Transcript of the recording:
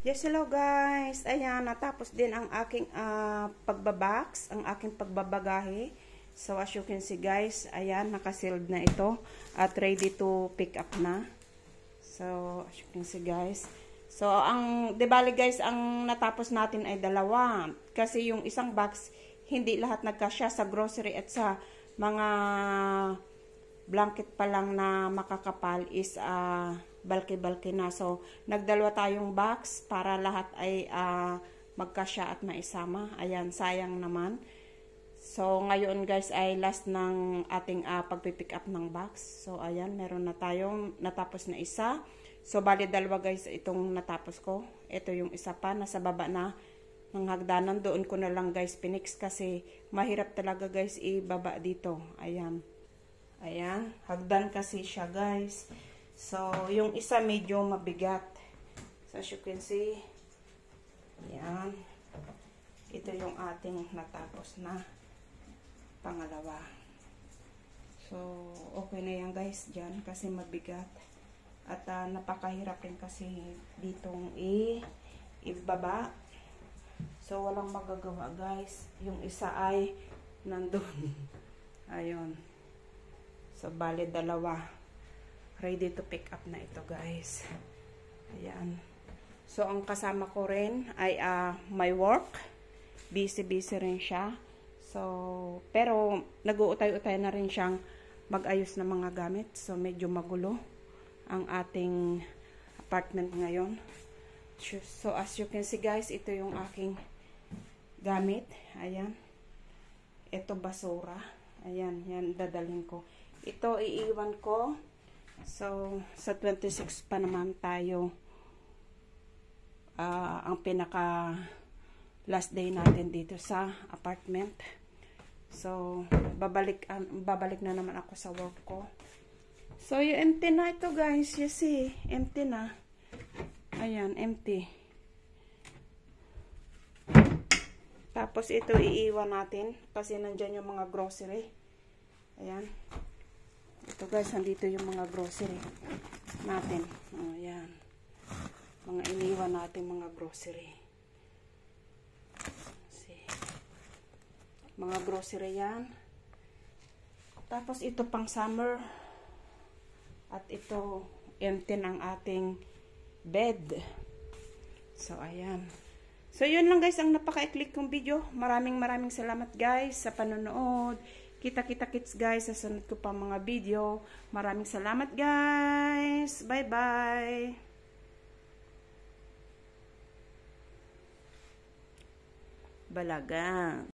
Yes, hello guys. Ayan, natapos din ang aking pagbabox, ang aking pagbabagahe. So, as you can see guys, ayan, nakasealed na ito at ready to pick up na. So, as you can see guys. So, di bali guys, ang natapos natin ay dalawa. Kasi yung isang box, hindi lahat nagkasya sa grocery at sa mga blanket pa lang na makakapal is balki-balki na. So, nagdalawa tayong box para lahat ay magkasya at maisama. Ayan, sayang naman. So, ngayon guys ay last ng ating pagpipick up ng box. So, ayan, meron na tayong natapos na isa. So, bali dalawa guys itong natapos ko. Ito yung isa pa, nasa baba na ng hagdanan. Doon ko na lang guys pinix kasi mahirap talaga guys ibaba dito. Ayan. Ayan, hagdan kasi siya guys. So, yung isa medyo mabigat. So, as you can see, ayan. Ito yung ating natapos na pangalawa. So, okay na yan guys dyan kasi mabigat. At napakahirap rin kasi ditong ibaba. So, walang magagawa guys. Yung isa ay nandun. Ayun. So, bali dalawa. Ready to pick up na ito guys. Ayan. So, ang kasama ko rin ay my work. Busy rin siya. So, pero nag-uutay-utay na rin siyang mag-ayos ng mga gamit. So, medyo magulo ang ating apartment ngayon. So, as you can see guys, ito yung aking gamit. Ayan. Ito basura. Ayan, yan dadalhin ko. Ito iiwan ko. So, sa 26 pa naman tayo ang pinaka last day natin dito sa apartment. So, babalik na naman ako sa work ko. So, yung empty na ito guys. You see, empty na. Ayan, empty. Tapos, ito iiwan natin kasi nandyan yung mga grocery. Ayan. Ito guys, nandito yung mga grocery natin. Ayan. Mga iniwan natin mga grocery. See. Mga grocery yan. Tapos ito pang summer. At ito, empty ng ating bed. So, ayan. So, yun lang guys ang napaka-click kong video. Maraming salamat guys sa panonood. Kita-kita kits guys sa sunod ko pa mga video. Maraming salamat guys. Bye-bye. Balagang.